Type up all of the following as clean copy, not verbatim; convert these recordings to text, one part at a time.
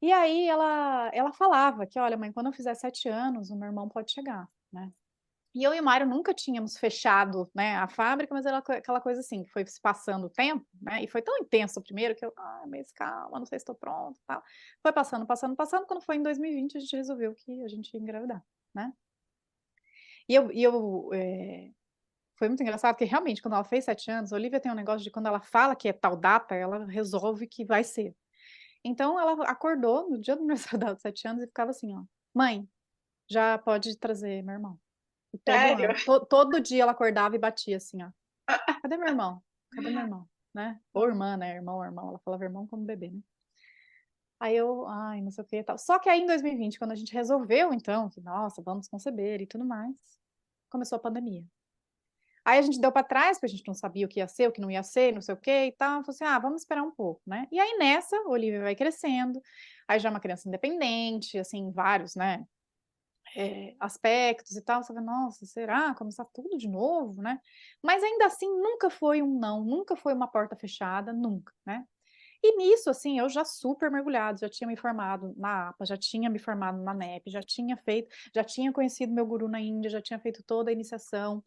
E aí ela falava que: "Olha mãe, quando eu fizer 7 anos, o meu irmão pode chegar", né. E eu e o Mário nunca tínhamos fechado, né, a fábrica, mas era aquela coisa assim, que foi se passando o tempo, né, e foi tão intenso o primeiro que eu: "Ai, mas calma, não sei se estou pronta, tal". Foi passando, passando, passando, quando foi em 2020 a gente resolveu que a gente ia engravidar, né. Foi muito engraçado, porque realmente quando ela fez 7 anos, a Olivia tem um negócio de quando ela fala que é tal data, ela resolve que vai ser. Então ela acordou no dia do aniversário dela de 7 anos e ficava assim ó: "Mãe, já pode trazer meu irmão". E todo Sério? ano, todo dia ela acordava e batia assim ó: "Cadê meu irmão? Cadê meu irmão?", né. Ou irmã, né, irmão, irmão, ela falava irmão como bebê, né. Aí eu: "Ai, não sei o que e tal". Só que aí em 2020, quando a gente resolveu então que: "Nossa, vamos conceber e tudo mais", começou a pandemia. Aí a gente deu para trás, porque a gente não sabia o que ia ser, o que não ia ser, não sei o quê e tal, falou assim: "Ah, vamos esperar um pouco", né. E aí nessa, a Olivia vai crescendo, aí já é uma criança independente, assim, vários, né, aspectos e tal, você fala: "Nossa, será? Começar tudo de novo, né?". Mas ainda assim nunca foi um não, nunca foi uma porta fechada, nunca, né. E nisso, assim, eu já super mergulhado, já tinha me formado na APA, já tinha me formado na NEP, já tinha conhecido meu guru na Índia, já tinha feito toda a iniciação,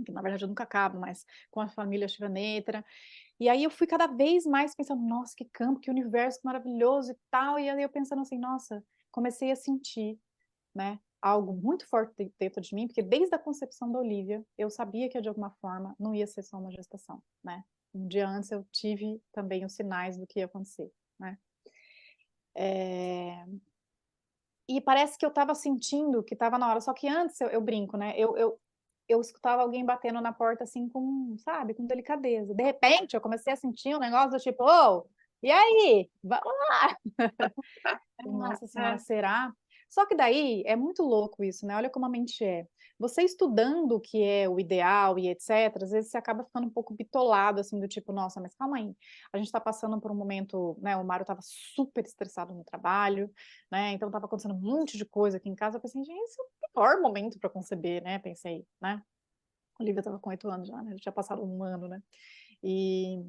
que na verdade eu nunca acabo, mas com a família Shivanetra. E aí eu fui cada vez mais pensando: "Nossa, que campo, que universo maravilhoso e tal", e aí eu pensando assim: "Nossa", comecei a sentir, né, algo muito forte dentro de mim, porque desde a concepção da Olivia, eu sabia que de alguma forma não ia ser só uma gestação, né. Um dia antes eu tive também os sinais do que ia acontecer, né. Eh, e parece que eu estava sentindo que estava na hora, só que antes eu brinco, né, eu escutava alguém batendo na porta, assim, com, sabe, com delicadeza. De repente eu comecei a sentir um negócio do tipo: "Ô, e aí, vamos lá". Nossa senhora, será? Só que daí é muito louco isso, né, olha como a mente é. Você estudando o que é o ideal e etcétera, às vezes você acaba ficando um pouco bitolado, assim, do tipo: "Nossa, mas calma aí, a gente tá passando por um momento", né, o Mário estava super estressado no trabalho, né, então estava acontecendo um monte de coisa aqui em casa, eu pensei: "Gente, esse é o pior momento para conceber", né, pensei, né. A Olivia estava com 8 anos já, né, já tinha passado 1 ano, né. E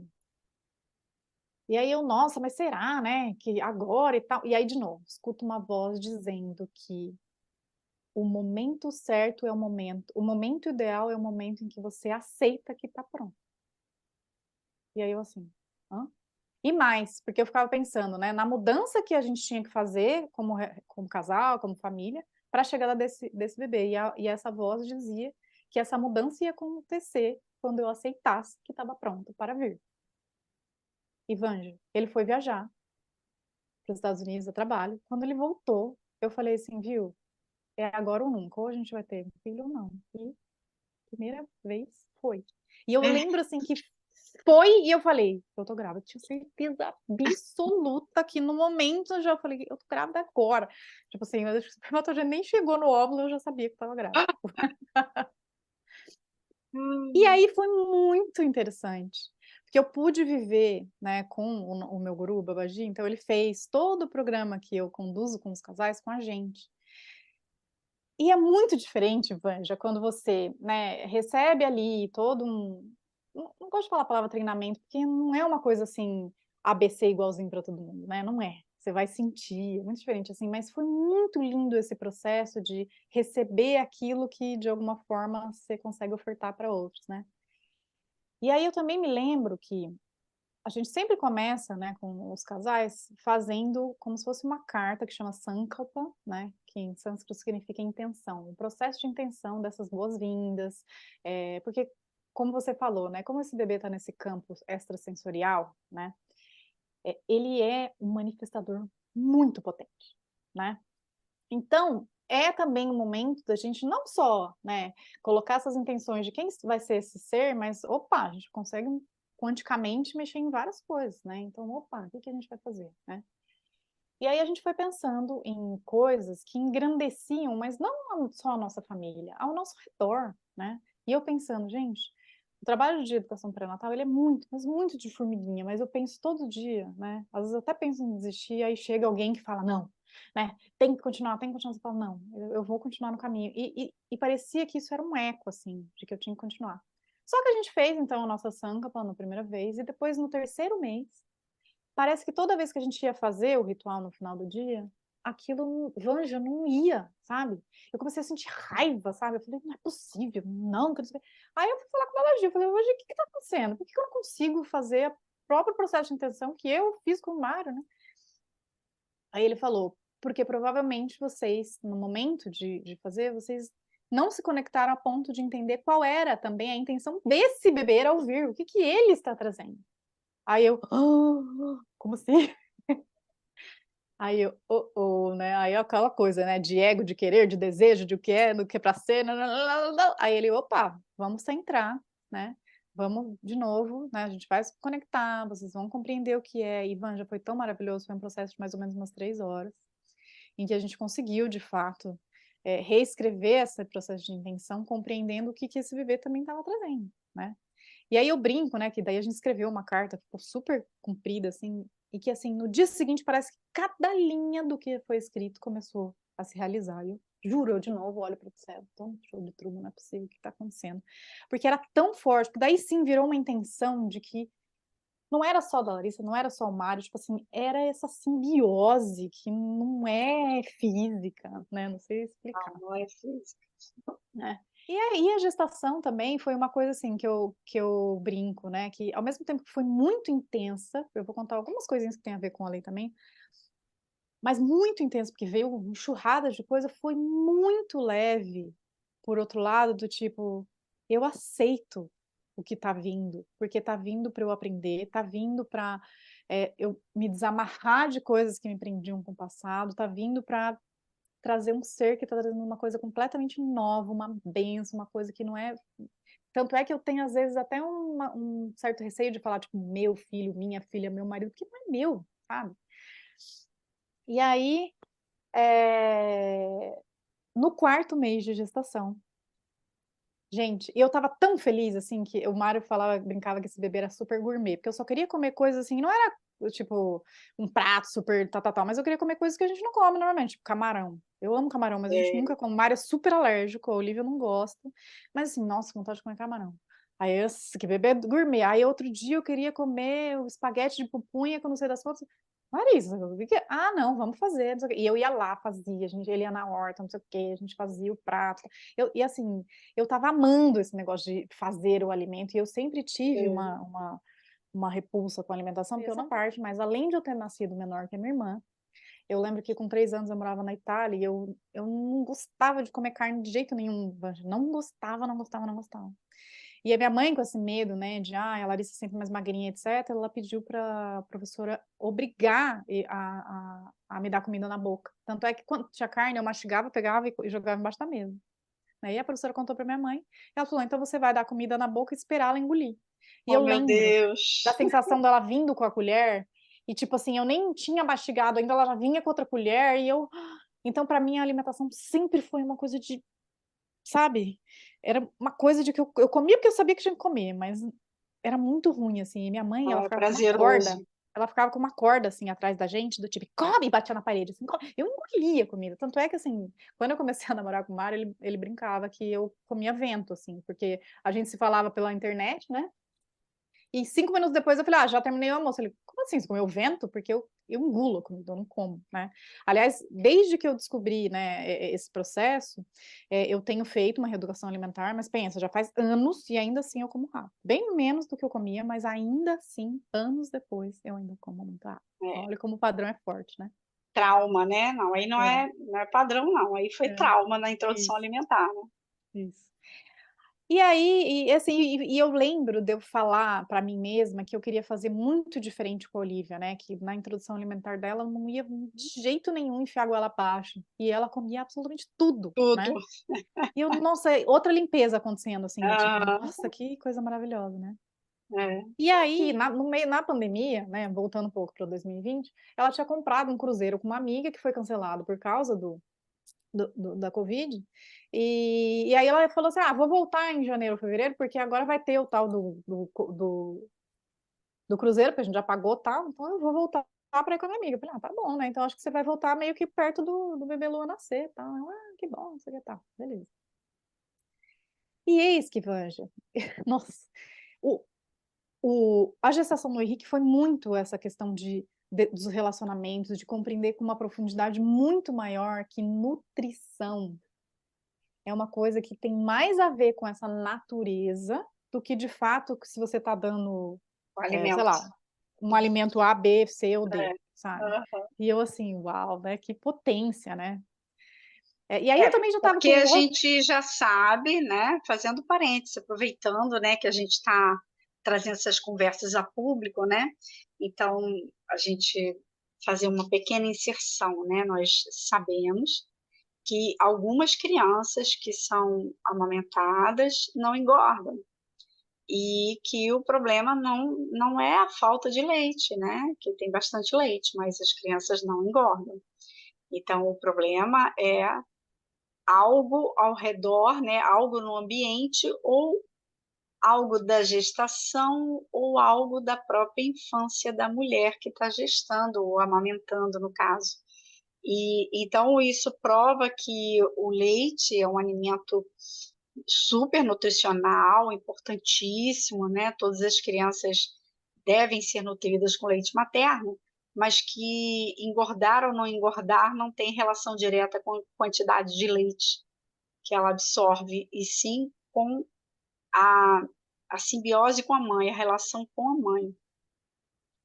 e aí eu: "Nossa, mas será, né, que agora e tal", e aí de novo, escuto uma voz dizendo que o momento ideal é o momento em que você aceita que está pronto. E aí eu assim: "Hã?". E mais, porque eu ficava pensando, né, na mudança que a gente tinha que fazer como casal, como família, para a chegada desse bebê, e essa voz dizia que essa mudança ia acontecer quando eu aceitasse que estava pronto para vir. E Vanja, ele foi viajar para os Estados Unidos a trabalho, quando ele voltou, eu falei assim: "Viu, é agora ou nunca, ou a gente vai ter um filho ou não". E primeira vez foi. E eu lembro, assim, que foi e eu falei: "Eu tô grávida", tinha certeza absoluta que no momento eu já falei: "Eu tô grávida agora". Tipo assim, eu acho que o espermatozoide nem chegou no óvulo, eu já sabia que estava grávida. E Hum. aí foi muito interessante, porque eu pude viver, né, com o meu guru, o Babaji, então ele fez todo o programa que eu conduzo com os casais com a gente. E é muito diferente, Vanja, quando você, né, recebe ali todo não gosto de falar a palavra treinamento, porque não é uma coisa assim, ABC igualzinho para todo mundo, né, não é. Você vai sentir, é muito diferente, assim, mas foi muito lindo esse processo de receber aquilo que de alguma forma você consegue ofertar para outros, né. E aí eu também me lembro que a gente sempre começa, né, com os casais, fazendo como se fosse uma carta que chama Sankalpa, né, que em sânscrito significa intenção, o processo de intenção dessas boas-vindas, porque como você falou, né, como esse bebê está nesse campo extrasensorial, né, ele é um manifestador muito potente, né. Então, é também um momento da gente não só, né, colocar essas intenções de quem vai ser esse ser, mas opa, a gente consegue quanticamente mexer em várias coisas, né, então opa, o que que a gente vai fazer, né. E aí a gente foi pensando em coisas que engrandeciam, mas não só a nossa família, ao nosso redor, né. E eu pensando: "Gente, o trabalho de educação pré-natal ele é muito, mas muito de formiguinha", mas eu penso todo dia, né, às vezes eu até penso em desistir, aí chega alguém que fala: "Não, né, tem que continuar", você fala: "Não, eu vou continuar no caminho", e parecia que isso era um eco, assim, de que eu tinha que continuar. Só que a gente fez então a nossa Sankalpa na primeira vez e depois no terceiro mês parece que toda vez que a gente ia fazer o ritual no final do dia, aquilo Vanja, não ia, sabe. Eu comecei a sentir raiva, sabe, eu falei: "Não é possível, não, que não sei o quê". Aí eu fui falar com o Balaji, eu falei: "Hoje, o que que tá acontecendo? Por que que eu não consigo fazer o próprio processo de intenção que eu fiz com o Mário, né?". Aí ele falou: "Porque provavelmente vocês, no momento de fazer, vocês não se conectaram a ponto de entender qual era também a intenção desse bebê ao vir, o que que ele está trazendo". Aí eu: "Ah, como assim?". Aí eu: "Oh, oh", né, aí é aquela coisa, né, de ego, de querer, de desejo, de o que é, do que é pra ser, nã-nã-nã-nã-nã-nã. Aí ele: "Opa, vamos centrar, né, vamos de novo, né, a gente vai se conectar, vocês vão compreender o que é". Ivan, já foi tão maravilhoso, foi um processo de mais ou menos umas 3 horas, em que a gente conseguiu de fato, reescrever esse processo de intenção, compreendendo o que que esse bebê também estava trazendo, né. E aí eu brinco, né, que daí a gente escreveu uma carta, ficou super comprida, assim, e que, assim, no dia seguinte parece que cada linha do que foi escrito começou a se realizar. E eu juro, eu de novo olho para o céu, tô no show de Truman, não é possível, o que está acontecendo? Porque era tão forte, porque daí sim virou uma intenção de que não era só da Larissa, não era só o Mário, tipo assim, era essa simbiose que não é física, né, não sei explicar. Não, não é físico. É. E aí a gestação também foi uma coisa, assim, que eu brinco, né, que ao mesmo tempo que foi muito intensa, eu vou contar algumas coisinhas que tem a ver com a lei também, mas muito intenso, porque veio uma enxurrada de coisa, foi muito leve, por outro lado, do tipo, eu aceito o que tá vindo, porque tá vindo para eu aprender, tá vindo para eu me desamarrar de coisas que me prendiam com o passado, tá vindo para trazer um ser que está trazendo uma coisa completamente nova, uma bênção, uma coisa que não é tanto é que eu tenho às vezes até um certo receio de falar, tipo, meu filho, minha filha, meu marido, porque não é meu, sabe. E aí, no 4º mês de gestação, gente, eu estava tão feliz, assim, que o Mário falava, brincava que esse bebê era super gourmet, porque eu só queria comer coisas, assim, não era, tipo, um prato super tal, mas eu queria comer coisas que a gente não come normalmente, tipo camarão. Eu amo camarão, mas a gente É, nunca come. O Mário é super alérgico, a Olivia não gosta, mas assim, nossa, que vontade de comer camarão. Aí eu: "Que bebê gourmet". Aí outro dia eu queria comer o espaguete de pupunha que eu não sei das quantas. "Larissa, o que que é?". "Ah, não, vamos fazer, não sei o quê". E eu ia lá, fazia, ele ia na horta, não sei o quê, a gente fazia o prato. E assim, eu estava amando esse negócio de fazer o alimento e eu sempre tive é. uma repulsa com a alimentação, porque eu não parte, mas além de eu ter nascido menor que a minha irmã, eu lembro que com 3 anos eu morava na Itália e eu não gostava de comer carne de jeito nenhum, Vanja, não gostava, não gostava, não gostava. E a minha mãe com esse medo, né, de: "Ai, a Larissa sempre mais magrinha, etcétera", ela pediu pra professora obrigar a me dar comida na boca. Tanto é que quando tinha carne eu mastigava, pegava e jogava embaixo da mesa. Aí a professora contou pra minha mãe, ela falou: "Então você vai dar comida na boca e esperar ela engolir". E Oh, eu meu lembro da Deus. sensação dela vindo com a colher, e tipo assim, eu nem tinha mastigado ainda, ela já vinha com outra colher e eu então pra mim a alimentação sempre foi uma coisa de, sabe, era uma coisa de que eu comia porque eu sabia que tinha que comer, mas era muito ruim, assim, e minha mãe, Não ela é ficava com uma corda, prazeroso. ela ficava com uma corda, assim, atrás da gente, do tipo: "Come!", e batia na parede, assim, "come". Eu engolia a comida, tanto é que, assim, quando eu comecei a namorar com o Mário, ele brincava que eu comia vento, assim, porque a gente se falava pela internet, né, e 5 minutos depois eu falei: "Ah, já terminei o almoço". Ele: "Como assim, você comeu vento?". Porque eu engulo a comida, eu não como, né. Aliás, desde que eu descobri, né, esse processo, eu tenho feito uma reeducação alimentar, mas pensa, já faz anos e ainda assim eu como rápido. Bem menos do que eu comia, mas ainda assim, anos depois, eu ainda como muito rápido. Então É, olha como o padrão é forte, né. trauma, né. Não, aí É, não é padrão não, aí foi é, trauma na introdução isso, alimentar, né. isso. E aí, e assim, e eu lembro de eu falar para mim mesma que eu queria fazer muito diferente com a Olivia, né, que na introdução alimentar dela eu não ia de jeito nenhum enfiar a goela abaixo, e ela comia absolutamente tudo, Tudo. né. E eu, nossa, outra limpeza acontecendo, assim, do tipo: Aham, "Nossa, que coisa maravilhosa", né. é. E aí, no meio na pandemia, né, voltando um pouco para 2020, ela tinha comprado um cruzeiro com uma amiga que foi cancelado por causa da Covid, e aí ela falou assim: "Ah, vou voltar em janeiro, fevereiro, porque agora vai ter o tal do cruzeiro, porque a gente já pagou, tal, então eu vou voltar para ir com a minha amiga". Eu falei: "Ah, tá bom, né, então acho que você vai voltar meio que perto do bebê Lua nascer, tal". Ela: "Ah, que bom, não sei o que, tal, beleza". E eis que, Vanja, nossa, o A gestação do Henrique foi muito essa questão dos relacionamentos, de compreender com uma profundidade muito maior que nutrição é uma coisa que tem mais a ver com essa natureza do que, de fato, se você está dando, O sei alimento. lá, um alimento A, B, C ou D, É. sabe. Aham. E eu assim: "Uau, né, que potência, né". E aí eu É, também já estava porque com a outro. gente já sabe, né, fazendo parênteses, aproveitando, né, que a gente está trazendo essas conversas a público, né, então a gente fazer uma pequena inserção, né, nós sabemos que algumas crianças que são amamentadas não engordam, e que o problema não é a falta de leite, né, que tem bastante leite, mas as crianças não engordam. Então o problema é algo ao redor, né, algo no ambiente ou algo da gestação ou algo da própria infância da mulher que está gestando ou amamentando, no caso. E então isso prova que o leite é um alimento super nutricional, importantíssimo, né, todas as crianças devem ser nutridas com leite materno, mas que engordar ou não engordar não tem relação direta com a quantidade de leite que ela absorve, e sim com a, a simbiose com a mãe, a relação com a mãe.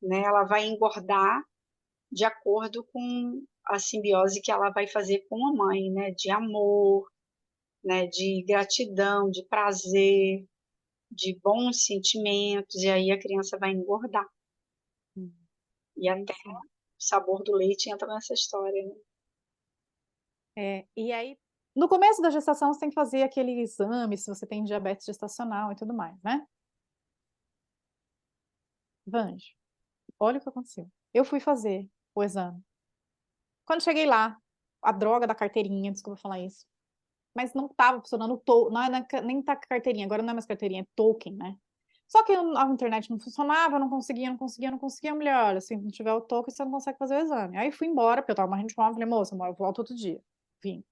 Né? Ela vai engordar de acordo com a simbiose que ela vai fazer com a mãe, né? De amor, né? De gratidão, de prazer, de bons sentimentos, e aí a criança vai engordar. E até Isso. o sabor do leite entra nessa história. Né? E aí, no começo da gestação, você tem que fazer aquele exame, se você tem diabetes gestacional e tudo mais, né. Vange, olha o que aconteceu. Eu fui fazer o exame. Quando cheguei lá, a droga da carteirinha, desculpa falar isso, mas não estava funcionando não é nem tá carteirinha, agora não é mais carteirinha, é token, né. Só que a internet não funcionava, eu não conseguia, não conseguia, não conseguia. A mulher: "Olha, se não tiver o token, você não consegue fazer o exame". Aí fui embora, porque eu estava morrendo de fome, falei: "Moça, eu volto outro dia". Vim.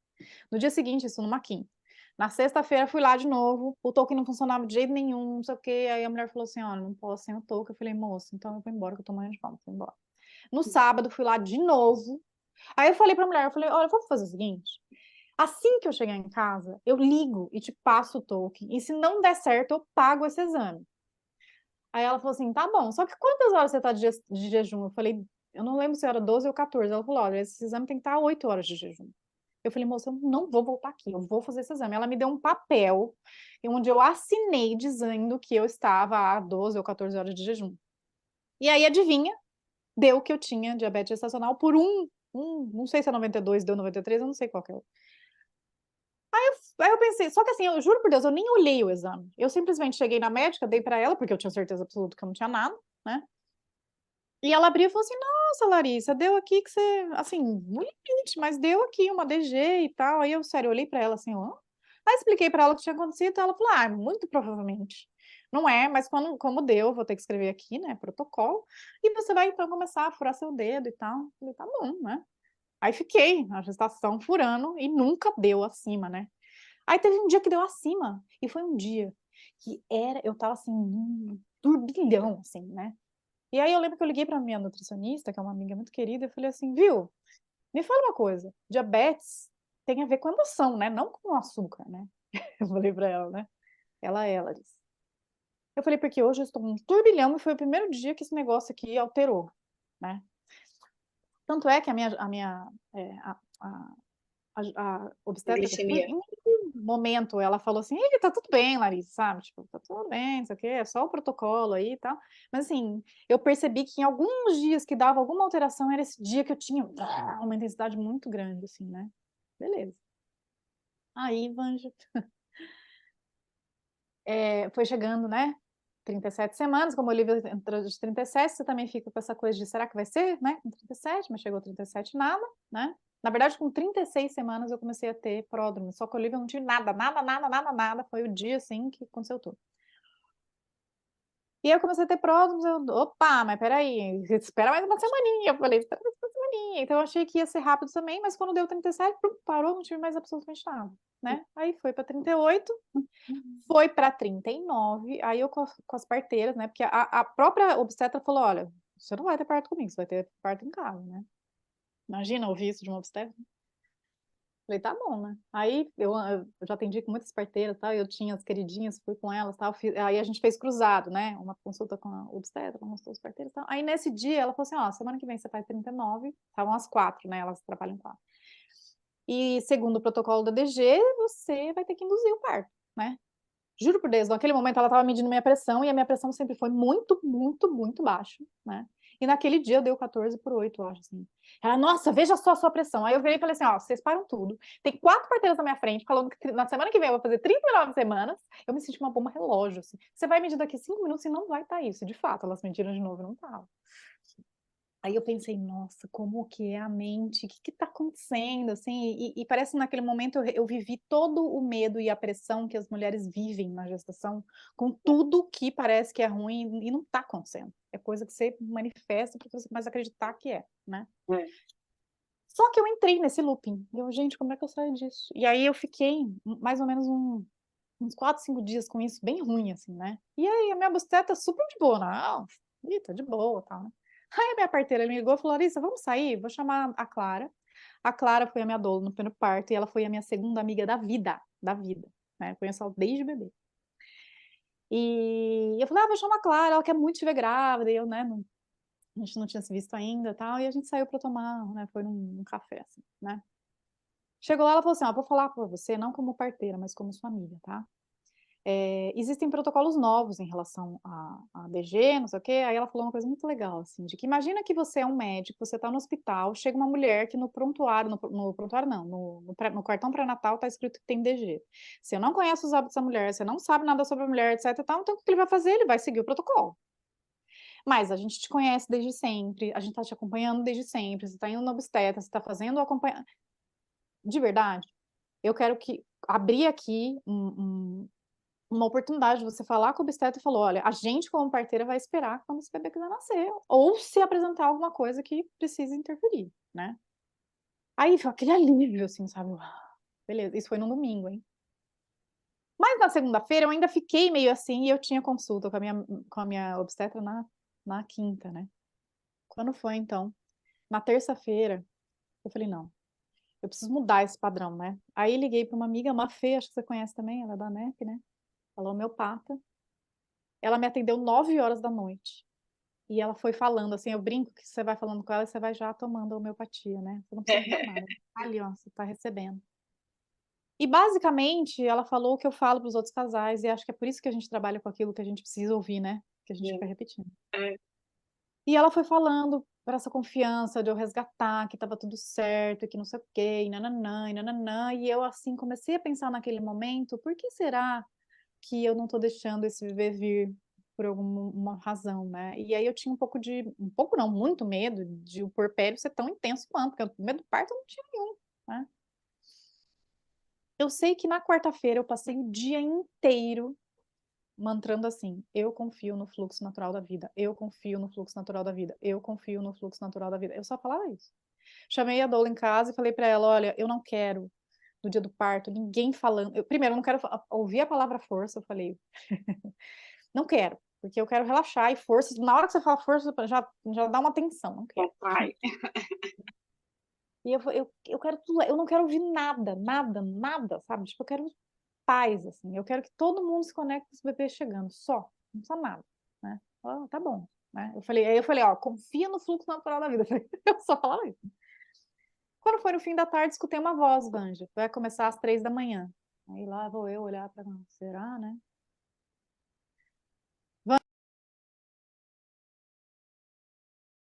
No dia seguinte, isso numa quinta. Na sexta-feira fui lá de novo, o token não funcionava de jeito nenhum, não sei o quê, aí a mulher falou assim: "Olha, não posso sem o token". Eu falei: "Moça, então eu vou embora que eu tô morrendo de fome", fui embora. No sábado fui lá de novo, aí eu falei pra mulher, eu falei: "Olha, vamos fazer o seguinte, assim que eu chegar em casa, eu ligo e te passo o token, e se não der certo, eu pago esse exame". Aí ela falou assim: "Tá bom, só que quantas horas você tá de jejum?". Eu falei, eu não lembro se era 12 ou 14. Ela falou: "Olha, esse exame tem que estar 8 horas de jejum". Eu falei: "Moça, eu não vou voltar aqui, eu vou fazer esse exame". Ela me deu um papel, onde eu assinei dizendo que eu estava há 12 ou 14 horas de jejum. E aí, adivinha? Deu que eu tinha diabetes gestacional por não sei se é 92, deu 93, eu não sei qual que é. Aí eu pensei, só que assim, eu juro por Deus, eu nem olhei o exame. Eu simplesmente cheguei na médica, dei pra ela, porque eu tinha certeza absoluta que eu não tinha nada, né. E ela abriu e falou assim: "Nossa, Larissa, deu aqui que você, assim, no limite, mas deu aqui uma DG e tal". Aí eu, sério, eu olhei pra ela assim: "Hã?". Aí expliquei pra ela o que tinha acontecido, ela falou: "Ah, muito provavelmente não é, mas como deu, vou ter que escrever aqui, né, protocolo, e você vai então começar a furar seu dedo e tal". Eu falei: "Tá bom, né". Aí fiquei na gestação furando e nunca deu acima, né. Aí teve um dia que deu acima, e foi um dia que eu estava assim num turbilhão, assim, né. E aí eu lembro que eu liguei pra minha nutricionista, que é uma amiga muito querida, eu falei assim: "Viu, me fala uma coisa, diabetes tem a ver com emoção, né, não com açúcar, né". Eu falei pra ela, né. Ela: Larissa". Eu falei: "Porque hoje eu estou num turbilhão e foi o primeiro dia que esse negócio aqui alterou, né". Tanto é que a obstetra que eu fui, Glicemia. em nenhum momento ela falou assim: "Ih, tá tudo bem, Larissa", sabe, tipo, "Tá tudo bem, não sei o quê, é só o protocolo aí e tal". Mas assim, eu percebi que em alguns dias que dava alguma alteração, era esse dia que eu tinha uma intensidade muito grande, assim, né. Beleza. Aí, Vanja, foi chegando, né, 37 semanas, como o Olivia entrou de 37, você também fica com essa coisa de: "Será que vai ser, né, com 37?", mas chegou 37 nada, né. Na verdade, com 36 semanas eu comecei a ter pródromo, só que a Olivia não tinha nada, nada, nada, nada, nada, foi o dia, assim, que aconteceu tudo. E aí eu comecei a ter pródromos, eu: "Opa, mas espera aí, espera mais uma semaninha", eu falei: "Espera mais uma semaninha". perninha, então eu achei que ia ser rápido também, mas quando deu 37, plum, parou, não tive mais absolutamente nada, né. Aí foi pra 38, foi pra 39, aí eu com as parteiras, né, porque a própria obstetra falou: "Olha, você não vai ter parto comigo, você vai ter parto em casa, né". Imagina ouvir isso de uma obstetra. Falei: "Tá bom, né". Aí eu já atendi com muitas parteiras, tal, e eu tinha as queridinhas, fui com elas, tal, aí a gente fez cruzado, né, uma consulta com a obstetra, com as 2 parteiras, tal. Aí nesse dia ela falou assim: "Ó, semana que vem você faz 39", estavam as 4, né, elas trabalham em 4. "E segundo o protocolo da DG, você vai ter que induzir o parto, né". Juro por Deus, naquele momento ela estava medindo minha pressão e a minha pressão sempre foi muito, muito, muito baixa, né. E naquele dia deu 14/8, eu acho, assim. Ela: "Nossa, veja só a sua pressão". Aí eu virei e falei assim: "Ó, vocês param tudo, tem 4 parteiras na minha frente falando que na semana que vem eu vou fazer 39 semanas", eu me senti uma bomba relógio, assim. "Você vai medir daqui 5 minutos e não vai estar isso", de fato, elas mediram de novo e não estava. Aí eu pensei: "Nossa, como que é a mente? O que que tá acontecendo?", assim, e parece que naquele momento eu vivi todo o medo e a pressão que as mulheres vivem na gestação, com tudo que parece que é ruim e não tá acontecendo. É coisa que você manifesta porque você começa a acreditar que é, né. É. Só que eu entrei nesse looping, eu: "Gente, como é que eu saio disso?". E aí eu fiquei mais ou menos uns 4, 5 dias com isso bem ruim, assim, né. E aí a minha obstetra super de boa: "Não, ih, tá de boa, tal", né. Aí a minha parteira me ligou e falou: "Larissa, vamos sair? Vou chamar a Clara". A Clara foi a minha doula no primeiro parto e ela foi a minha segunda amiga da vida, né, conheço ela desde bebê. E eu falei: "Ah, vou chamar a Clara, ela quer muito te ver grávida", e eu, né, não a gente não tinha se visto ainda, tal, e a gente saiu pra tomar, né, foi num café, assim, né. Chegou lá, ela falou assim: "Ó, vou falar por você, não como parteira, mas como sua amiga, tá? Existem protocolos novos em relação à DG, não sei o quê", aí ela falou uma coisa muito legal, assim, de que imagina que você é um médico, você está no hospital, chega uma mulher que no prontuário não, no cartão pré-natal tá escrito que tem DG. Você não conhece os hábitos da mulher, você não sabe nada sobre a mulher, etc e tal, então o que ele vai fazer? Ele vai seguir o protocolo. Mas a gente te conhece desde sempre, a gente tá te acompanhando desde sempre, você tá indo no obstetra, você tá fazendo o acompanha de verdade, eu quero que abrir aqui uma oportunidade de você falar com o obstetra e falou: "Olha, a gente como parteira vai esperar quando esse bebê quiser nascer, ou se apresentar alguma coisa que precise interferir, né". Aí foi aquele alívio, assim, sabe, beleza, isso foi no domingo, hein. Mas na segunda-feira eu ainda fiquei meio assim e eu tinha consulta com a minha obstetra na quinta, né. Quando foi então, na terça-feira, eu falei: "Não, eu preciso mudar esse padrão, né". Aí liguei para uma amiga, Mafê, acho que você conhece também, ela é da ANEP, né, ela é homeopata. Ela me atendeu 9 horas da noite. E ela foi falando, assim, eu brinco que você vai falando com ela e você vai já tomando a homeopatia, né, você não precisa tomar nada, tá ali, ó, você tá recebendo. E basicamente ela falou o que eu falo para os outros casais e acho que é por isso que a gente trabalha com aquilo que a gente precisa ouvir, né, que a gente fica repetindo. É. E ela foi falando para essa confiança de eu resgatar, que estava tudo certo, e que não sei o quê, e nã-nã-nã, e eu, assim, comecei a pensar naquele momento: "Por que será que eu não tô deixando esse bebê vir por alguma razão, né?". E aí eu tinha um pouco não, muito medo de o puerpério ser tão intenso quanto, porque o medo do parto eu não tinha nenhum, né. Eu sei que na quarta-feira eu passei o dia inteiro mantrando assim: "Eu confio no fluxo natural da vida, eu confio no fluxo natural da vida, eu confio no fluxo natural da vida", eu só falava isso. Chamei a doula em casa e falei pra ela: "Olha, eu não quero, no dia do parto, ninguém falando", primeiro eu não quero ouvir a palavra força, eu falei não quero, porque eu quero relaxar e força, na hora que você fala força já dá uma tensão, não quero. Vai. E eu quero tudo, eu não quero ouvir nada, nada, nada, sabe, tipo, eu quero paz, assim, eu quero que todo mundo se conecte com esse bebê chegando, só, não precisa nada, né. "Ah, tá bom", né, aí eu falei: "Ó, confia no fluxo natural da vida", eu só falava isso. Quando foi no fim da tarde, escutei uma voz, Vanja, vai começar às 3 da manhã. Aí lá vou eu olhar pra será, né?